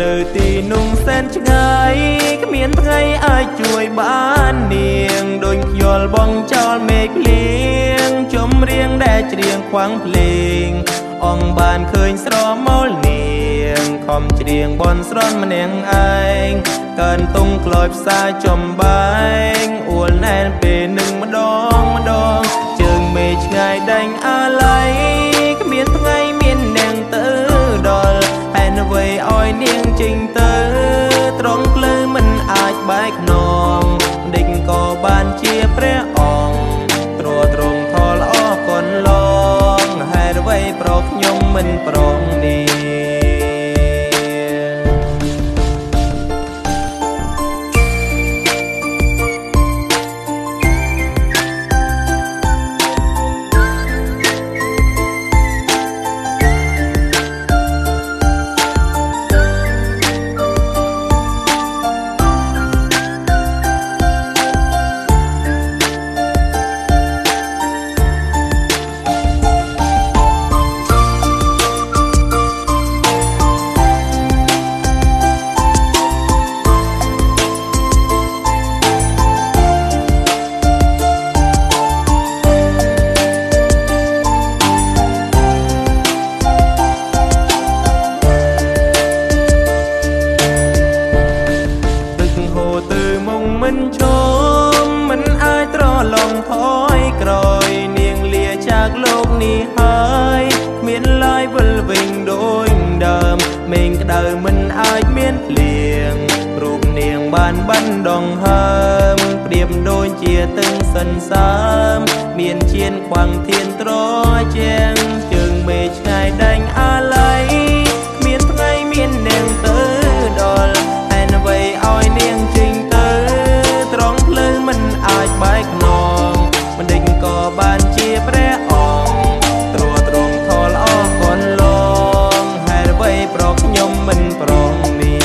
នៅទីនោះសែនឆ្ងាយគ្មានថ្ងៃអាចជួយបាននាងដូចខ្យល់បងចោលមេឃលៀងចំរៀងដែលច្រៀងខ្វាំងភ្លេងអងបានឃើញស្រមោលនាងខំច្រៀងបន់ស្រន់ម្នាក់ឯងកើនតុងក្លោយផ្សាចំបែងអួលណែនពេលនឹងម្ដងម្ដងជើងមេឆ្ងាយដេញអាឡ័យគ្មានថ្ងៃមាននាងទៅដល់ហើយអ្វីឲ្យនាងចេញទៅត្រង់ភ្លឺមិនអាចបែកខ្នងដេញក៏បានជាព្រះអង្គទ្រទ្រង់ថលអរគុណឡងហើយអ្វីប្រកខ្ញុំមិនប្រងនេះមិនឈមមិនអាចត្រឡំថយក្រោយនាងលាจากលោកនេះហើយគ្មានឡើយវិលវិញដូចដើមមេឃក្តៅមិនអាចមានភ្លៀងរូបនាងបានបណ្ដងហើមប្រៀបដូចជាទឹងសិនសាមមានជៀនខ្វាំងធានត្រជាងជើងមេឆ្ងាយដេញអាឡ័យគ្មានថ្ងៃមាននាងទៅដល់ហើយអ្វីឲ្យនាងចេញអាចបែកខ្នងបណ្ដេញក៏បានជាព្រះអង្គទ្រទ្រង់ថលអរគុណឡងហើយអ្វីប្រកខ្ញុំមិនប្រងនេះ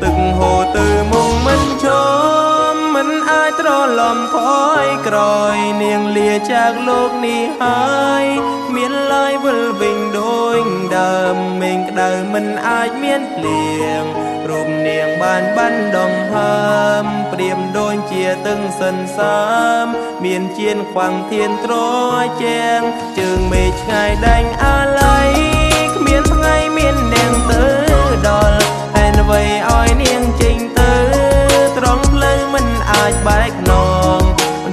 ទឹកហូរទៅមុខមិនឈមមិនអាចត្រឡំថយក្រោយនាងលាจากលោកនេះហើយមានឡើយវិលវិញដូចដើមមេឃក្តៅមិនអាចមានភ្លៀងរូបនាងបានបណ្ដងហើមប្រៀបដូចជាទឹងសិនសាមមានជៀនខ្វាំងធានត្រជាងជើងមេឃឆ្ងាយដេញអាឡ័យគ្មានថ្ងៃមាននាងទៅដល់ហើយអ្វីឲ្យនាងចេញទៅត្រង់ភ្លើងមិនអាចបែកខ្នង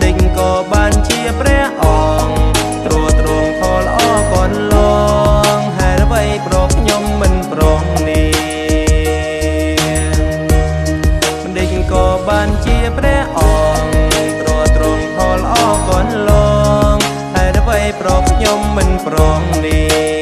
ដេញក៏បានជាព្រះអង្គទ្រទ្រង់ថលអរគុណឡងហើយអ្វីប្រកខ្ញុំមិនប្រងនេះក៏បានជាព្រះអង្គទ្រទ្រង់ថលអរគុណឡងហើយអ្វីប្រកខ្ញុំមិនប្រងនេះ